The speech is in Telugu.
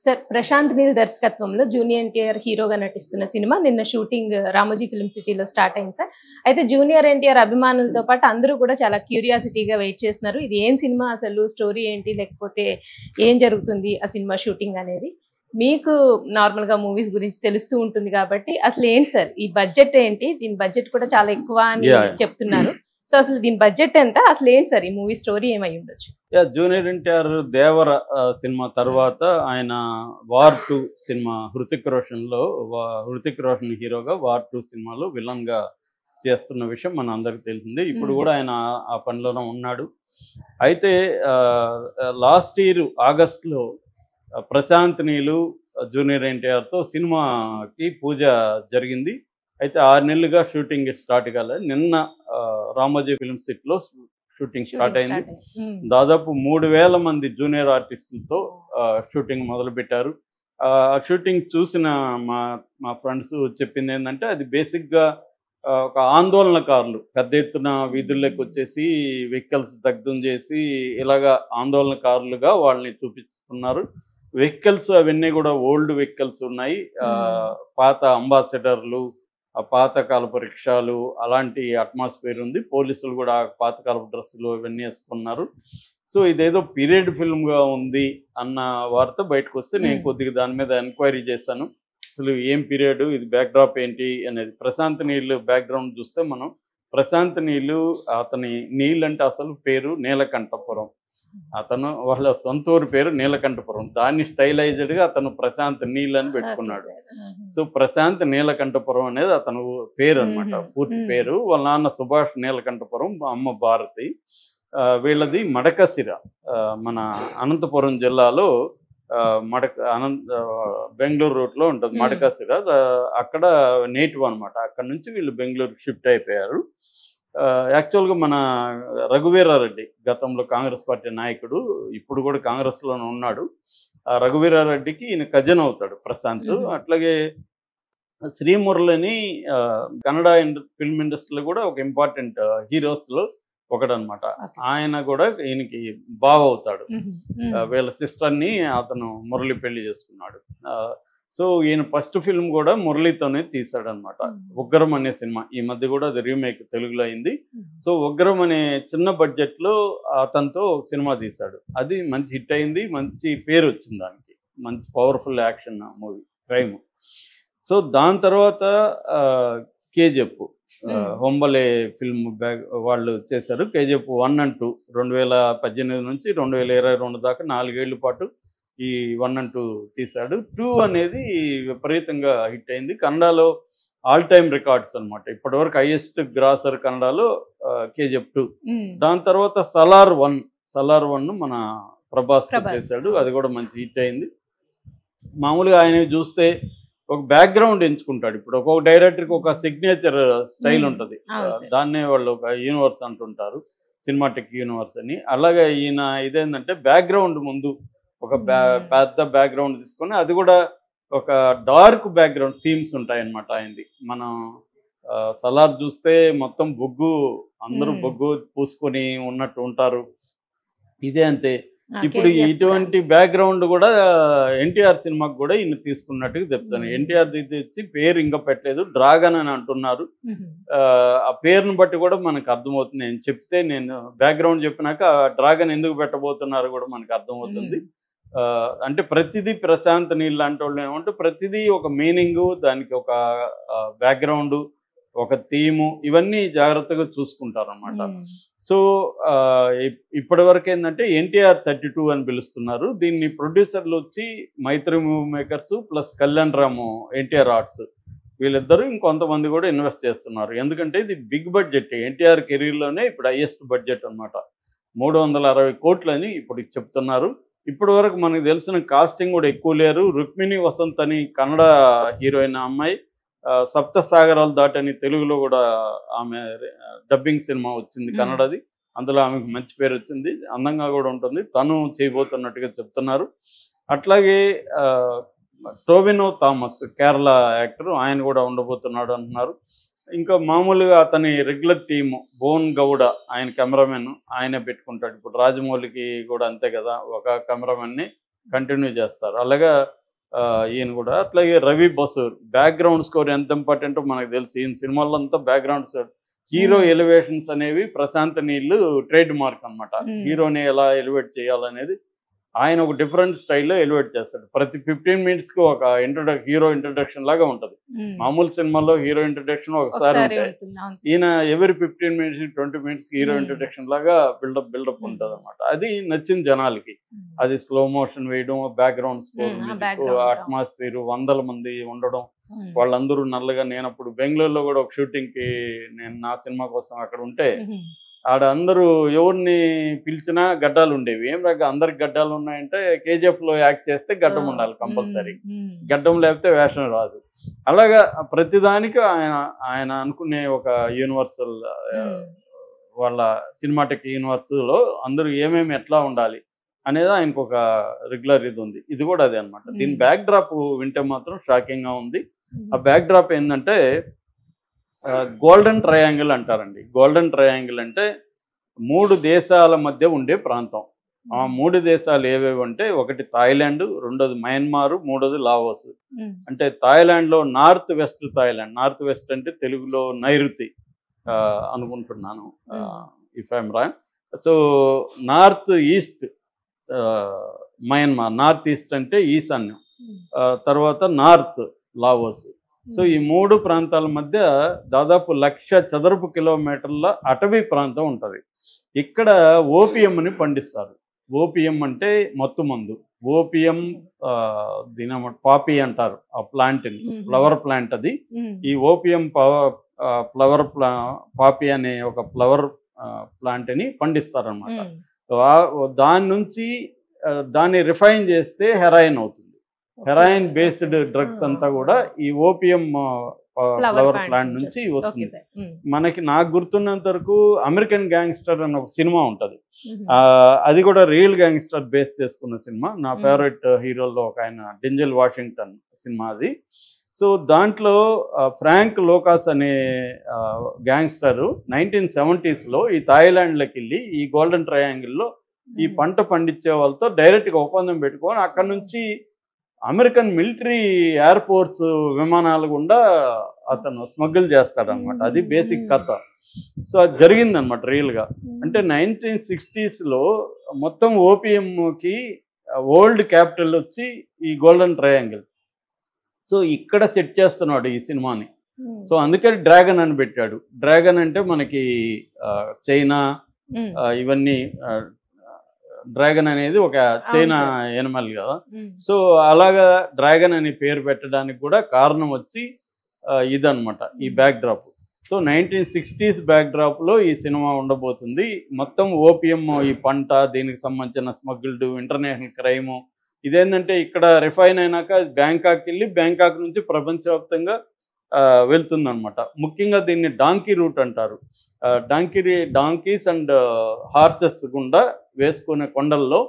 సార్ ప్రశాంత్ నీల్ దర్శకత్వంలో జూనియర్ ఎన్టీఆర్ హీరోగా నటిస్తున్న సినిమా నిన్న షూటింగ్ రామోజీ ఫిల్మ్ సిటీలో స్టార్ట్ అయింది సార్. అయితే జూనియర్ ఎన్టీఆర్ అభిమానులతో పాటు అందరూ కూడా చాలా క్యూరియాసిటీగా వెయిట్ చేస్తున్నారు. ఇది ఏం సినిమా, అసలు స్టోరీ ఏంటి, లేకపోతే ఏం జరుగుతుంది ఆ సినిమా షూటింగ్ అనేది. మీకు నార్మల్గా మూవీస్ గురించి తెలుస్తూ ఉంటుంది కాబట్టి అసలు ఏంటి సార్ ఈ బడ్జెట్ ఏంటి? దీని బడ్జెట్ కూడా చాలా ఎక్కువ అని చెప్తున్నారు. సో అసలు దీని బడ్జెట్ ఎంత, అసలు ఏంటి సార్ ఈ మూవీ స్టోరీ ఏమై ఉండొచ్చు? జూనియర్ ఎన్టీఆర్ దేవర సినిమా తర్వాత ఆయన వార్ 2 సినిమా హృతిక్ రోషన్ హీరోగా వార్ 2 సినిమాలో విలన్ గా చేస్తున్న విషయం మన అందరికి తెలిసిందే. ఇప్పుడు కూడా ఆయన ఆ పనిలోనే ఉన్నాడు. అయితే లాస్ట్ ఇయర్ ఆగస్టులో ప్రశాంత్ నీలు జూనియర్ ఎన్టీఆర్తో సినిమాకి పూజ జరిగింది. అయితే 6 నెలలుగా షూటింగ్ స్టార్ట్ కాలేదు. నిన్న రామోజీ ఫిల్మ్ సిటీలో షూటింగ్ స్టార్ట్ అయింది. దాదాపు 3000 మంది జూనియర్ ఆర్టిస్టులతో షూటింగ్ మొదలుపెట్టారు. షూటింగ్ చూసిన మా ఫ్రెండ్స్ చెప్పింది ఏంటంటే, అది బేసిక్గా ఒక ఆందోళనకారులు పెద్ద ఎత్తున వీధుల్లోకి వచ్చేసి వెహికల్స్ దగ్ధం చేసి ఇలాగా ఆందోళనకారులుగా వాళ్ళని చూపిస్తున్నారు. వెహికల్స్ అవన్నీ కూడా ఓల్డ్ వెహికల్స్ ఉన్నాయి. పాత అంబాసిడర్లు, పాతకాలపు రిక్షాలు, అలాంటి అట్మాస్ఫియర్ ఉంది. పోలీసులు కూడా పాతకాలపు డ్రెస్సులు ఇవన్నీ వేసుకున్నారు. సో ఇదేదో పీరియడ్ ఫిల్మ్గా ఉంది అన్న వార్త బయటకు వస్తే నేను కొద్దిగా దాని మీద ఎంక్వైరీ చేశాను. అసలు ఏం పీరియడ్, ఇది బ్యాక్డ్రాప్ ఏంటి అనేది. ప్రశాంత్ నీళ్ళు బ్యాక్గ్రౌండ్ చూస్తే మనం ప్రశాంత్ నీళ్ళు, అతని నీళ్ళు అంటే అసలు పేరు నీలకంఠపురం. అతను వాళ్ళ సొంత ఊరి పేరు నీలకంఠపురం. దాన్ని స్టైలైజ్డ్గా అతను ప్రశాంత్ నీల్ అని పెట్టుకున్నాడు. సో ప్రశాంత్ నీలకంఠపురం అనేది అతను పేరు అనమాట, పూర్తి పేరు. వాళ్ళ నాన్న సుభాష్ నీలకంఠపురం, అమ్మ భారతి. వీళ్ళది మడకశిర, మన అనంతపురం జిల్లాలో బెంగళూరు రూట్లో ఉంటుంది మడకశిర. అక్కడ నేటివ్ అనమాట. అక్కడ నుంచి వీళ్ళు బెంగళూరుకి షిఫ్ట్ అయిపోయారు. యాక్చువల్గా మన రఘువీరారెడ్డి గతంలో కాంగ్రెస్ పార్టీ నాయకుడు, ఇప్పుడు కూడా కాంగ్రెస్లోనే ఉన్నాడు. రఘువీరారెడ్డికి ఈయన కజిన్ అవుతాడు ప్రశాంత్. అట్లాగే శ్రీమురళిని కన్నడ ఫిల్మ్ ఇండస్ట్రీలో కూడా ఒక ఇంపార్టెంట్ హీరోస్లో ఒకడనమాట. ఆయన కూడా ఈయనకి బావ అవుతాడు. వీళ్ళ సిస్టర్ని అతను మురళి పెళ్లి చేసుకున్నాడు. సో ఈయన ఫస్ట్ ఫిల్మ్ కూడా మురళితోనే తీశాడనమాట. ఉగ్రం అనే సినిమా. ఈ మధ్య కూడా అది రీమేక్ తెలుగులో అయింది. సో ఉగ్రం అనే చిన్న బడ్జెట్లో అతనితో ఒక సినిమా తీశాడు. అది మంచి హిట్ అయింది, మంచి పేరు వచ్చింది దానికి. మంచి powerful action movie, crime. So దాని తర్వాత కేజీఎఫ్, హొంబలే ఫిల్మ్ వాళ్ళు చేశారు. కేజీఎఫ్ 1 and 2 2018 నుంచి 2022 దాకా 4 ఏళ్ల పాటు ఈ 1 and 2 తీశాడు. 2 అనేది విపరీతంగా హిట్ అయింది. కన్నడలో ఆల్ టైమ్ రికార్డ్స్ అనమాట. ఇప్పటివరకు హైయెస్ట్ గ్రాసర్ కన్నడలో కేజీఎఫ్ 2. దాని తర్వాత సలార్ 1 మన ప్రభాస్ చేశాడు. అది కూడా మంచి హిట్ అయింది. మామూలుగా ఆయన చూస్తే ఒక బ్యాక్గ్రౌండ్ ఎంచుకుంటాడు. ఇప్పుడు ఒక్కొక్క డైరెక్టర్కి ఒక సిగ్నేచర్ స్టైల్ ఉంటుంది. దాన్నే వాళ్ళు ఒక యూనివర్స్ అంటుంటారు, సినిమాటిక్ యూనివర్స్ అని. అలాగే ఈయన ఇదేంటంటే బ్యాక్గ్రౌండ్ ముందు ఒక పెద్ద బ్యాక్గ్రౌండ్ తీసుకొని, అది కూడా ఒక డార్క్ బ్యాక్గ్రౌండ్ థీమ్స్ ఉంటాయి అన్నమాట ఆయనది. మనం సలార్ చూస్తే మొత్తం బొగ్గు, అందరూ బొగ్గు పూసుకొని ఉన్నట్టు ఉంటారు. ఇదే అంతే. ఇప్పుడు ఇటువంటి బ్యాక్గ్రౌండ్ కూడా ఎన్టీఆర్ సినిమాకి కూడా ఈయన తీసుకున్నట్టుగా చెప్తాను. ఎన్టీఆర్ తెచ్చి పేరు ఇంకా పెట్టలేదు, డ్రాగన్ అని అంటున్నారు. ఆ పేరును బట్టి కూడా మనకు అర్థమవుతుంది. నేను చెప్తే, నేను బ్యాక్గ్రౌండ్ చెప్పినాక డ్రాగన్ ఎందుకు పెట్టబోతున్నారు కూడా మనకు అర్థమవుతుంది. అంటే ప్రతిదీ ప్రశాంత్ నీళ్ళు లాంటి వాళ్ళు ఏమంటే ప్రతిదీ ఒక మీనింగు, దానికి ఒక బ్యాక్గ్రౌండ్, ఒక థీము, ఇవన్నీ జాగ్రత్తగా చూసుకుంటారు అన్నమాట. సో ఇప్పటి వరకు ఏంటంటే ఎన్టీఆర్ 32 అని పిలుస్తున్నారు. దీన్ని ప్రొడ్యూసర్లు వచ్చి మైత్రి మూవీ మేకర్స్ ప్లస్ కళ్యాణ్ రాము ఎన్టీఆర్ ఆర్ట్స్, వీళ్ళిద్దరూ ఇంకొంతమంది కూడా ఇన్వెస్ట్ చేస్తున్నారు. ఎందుకంటే ఇది బిగ్ బడ్జెట్, ఎన్టీఆర్ కెరీర్లోనే ఇప్పుడు హైయెస్ట్ బడ్జెట్ అనమాట. 360 కోట్లు అని ఇప్పుడు చెప్తున్నారు. ఇప్పటి వరకు మనకు తెలిసిన కాస్టింగ్ కూడా ఎక్కువ లేరు. రుక్మిణి వసంత్ అని కన్నడ హీరోయిన్ అమ్మాయి, సప్తసాగరాలు దాటని తెలుగులో కూడా ఆమె డబ్బింగ్ సినిమా వచ్చింది కన్నడది. అందులో ఆమెకు మంచి పేరు వచ్చింది, అందంగా కూడా ఉంటుంది. తను చేయబోతున్నట్టుగా చెప్తున్నారు. అట్లాగే టోవినో థామస్ కేరళ యాక్టర్, ఆయన కూడా ఉండబోతున్నాడు అంటున్నారు. ఇంకా మామూలుగా అతని రెగ్యులర్ టీము భువన్ గౌడ, ఆయన కెమెరామెన్, ఆయనే పెట్టుకుంటాడు. ఇప్పుడు రాజమౌళికి కూడా అంతే కదా, ఒక కెమెరామెన్ని కంటిన్యూ చేస్తారు. అలాగా ఈయన కూడా అట్లాగే రవి బసూర్ బ్యాక్గ్రౌండ్ స్కోర్ ఎంత ఇంపార్టెంటో మనకు తెలుసు. ఈయన సినిమాల్లో అంతా బ్యాక్గ్రౌండ్ స్కోర్, హీరో ఎలివేషన్స్ అనేవి ప్రశాంత్ నీళ్ళు ట్రేడ్ మార్క్ అనమాట. హీరోని ఎలా ఎలివేట్ చేయాలనేది ఆయన ఒక డిఫరెంట్ స్టైల్లో ఎలివేట్ చేస్తాడు. ప్రతి 15 minutesకి ఒక హీరో ఇంట్రడక్షన్ లాగా ఉంటుంది. మామూలు సినిమాల్లో హీరో ఇంట్రడక్షన్ ఒకసారి ఉంటాయి, ఈయన ఎవరి 15 minutes 20 minutesకి హీరో ఇంట్రడక్షన్ లాగా బిల్డప్ ఉంటుంది అనమాట. అది నచ్చింది జనాలకి. అది స్లో మోషన్ వేయడం, బ్యాక్గ్రౌండ్ స్కోర్, అట్మాస్ఫియర్, 100 మంది ఉండడం, వాళ్ళందరూ నల్లగా. నేను అప్పుడు బెంగళూరులో కూడా ఒక షూటింగ్కి నేను నా సినిమా కోసం అక్కడ ఉంటే ఆడ అందరూ ఎవరిని పిలిచినా గడ్డాలు ఉండేవి. ఏం రాక అందరికి గడ్డాలు ఉన్నాయంటే కేజీఎఫ్లో యాక్ట్ చేస్తే గడ్డం ఉండాలి కంపల్సరీ, గడ్డం లేకపోతే వేషం రాదు. అలాగా ప్రతిదానికి ఆయన అనుకునే ఒక యూనివర్సల్, వాళ్ళ సినిమాటిక్ యూనివర్స్లో అందరూ ఏమేమి ఎట్లా ఉండాలి అనేది ఆయనకు ఒక రెగ్యులర్ ఇది ఉంది. ఇది కూడా అదే అనమాట. దీని బ్యాక్ డ్రాప్ వింటే మాత్రం షాకింగ్గా ఉంది. ఆ బ్యాక్ డ్రాప్ ఏంటంటే గోల్డెన్ ట్రయాంగిల్ అంటారండి. గోల్డెన్ ట్రయాంగిల్ అంటే 3 దేశాల మధ్య ఉండే ప్రాంతం. ఆ 3 దేశాలు ఏవేవి అంటే, ఒకటి థాయిలాండ్, రెండోది మయన్మార్, మూడోది లావోస్. అంటే థాయిలాండ్లో north west Thailand, north west అంటే తెలుగులో నైరుతి అనుకుంటున్నాను, if I'm wrong. So north east Myanmar, north east అంటే ఈశాన్యం, తర్వాత నార్త్ లావోస్. సో ఈ 3 ప్రాంతాల మధ్య దాదాపు 1,00,000 చదరపు కిలోమీటర్ల అటవీ ప్రాంతం ఉంటుంది. ఇక్కడ ఓపియంని పండిస్తారు. ఓపియం అంటే మత్తు మందు. ఓపియం దీని పాపీ అంటారు ఆ ప్లాంట్ని, ఫ్లవర్ ప్లాంట్ అది. ఈ ఓపియం ఫ్లవర్ పాపీ అనే ఒక ఫ్లవర్ ప్లాంట్ని పండిస్తారనమాట. దాని నుంచి దాన్ని రిఫైన్ చేస్తే హెరాయిన్ అవుతుంది. హెరాయిన్ బేస్డ్ డ్రగ్స్ అంతా కూడా ఈ ఓపియం ఫ్లవర్ ప్లాంట్ నుంచి వస్తుంది. నాకు గుర్తున్నంత వరకు అమెరికన్ గ్యాంగ్స్టర్ అని ఒక సినిమా ఉంటుంది, అది కూడా రియల్ గ్యాంగ్స్టర్ బేస్ చేసుకున్న సినిమా. నా ఫేవరెట్ హీరోల్లో ఒక ఆయన డెంజెల్ వాషింగ్టన్ సినిమా అది. సో దాంట్లో ఫ్రాంక్ లోకాస్ అనే గ్యాంగ్స్టర్ 1970sలో ఈ థాయిలాండ్లోకి వెళ్ళి ఈ గోల్డెన్ ట్రయాంగిల్లో ఈ పంట పండించే వాళ్ళతో డైరెక్ట్గా ఒప్పందం పెట్టుకొని అక్కడ నుంచి అమెరికన్ మిలిటరీ ఎయిర్ ఫోర్స్ విమానాలు గుండా అతను స్మగ్గిల్ చేస్తాడనమాట. అది బేసిక్ కథ. సో అది జరిగిందనమాట రియల్గా. అంటే 1960sలో మొత్తం ఓపిఎంకి వరల్డ్ క్యాపిటల్ వచ్చి ఈ గోల్డెన్ ట్రయాంగిల్. సో ఇక్కడ సెట్ చేస్తున్నాడు ఈ సినిమాని. సో అందుకని డ్రాగన్ అని పెట్టాడు. డ్రాగన్ అంటే మనకి చైనా ఇవన్నీ, డ్రాగన్ అనేది ఒక చైనా ఎనిమల్ కదా. సో అలాగా డ్రాగన్ అని పేరు పెట్టడానికి కూడా కారణం వచ్చి ఇదన్నమాట, ఈ back drop. So 1960s back డ్రాప్లో ఈ సినిమా ఉండబోతుంది. మొత్తం ఓపియం, ఈ పంట, దీనికి సంబంధించిన స్మగ్ల్డ్, ఇంటర్నేషనల్ క్రైము. ఇదేంటంటే ఇక్కడ రిఫైన్ అయినాక బ్యాంకాక్ వెళ్ళి బ్యాంకాక్ నుంచి ప్రపంచవ్యాప్తంగా వెళ్తుందన్నమాట. ముఖ్యంగా దీన్ని డాంకీ రూట్ అంటారు. డాంకీస్ అండ్ హార్సెస్ గుండా వేసుకునే కొండల్లో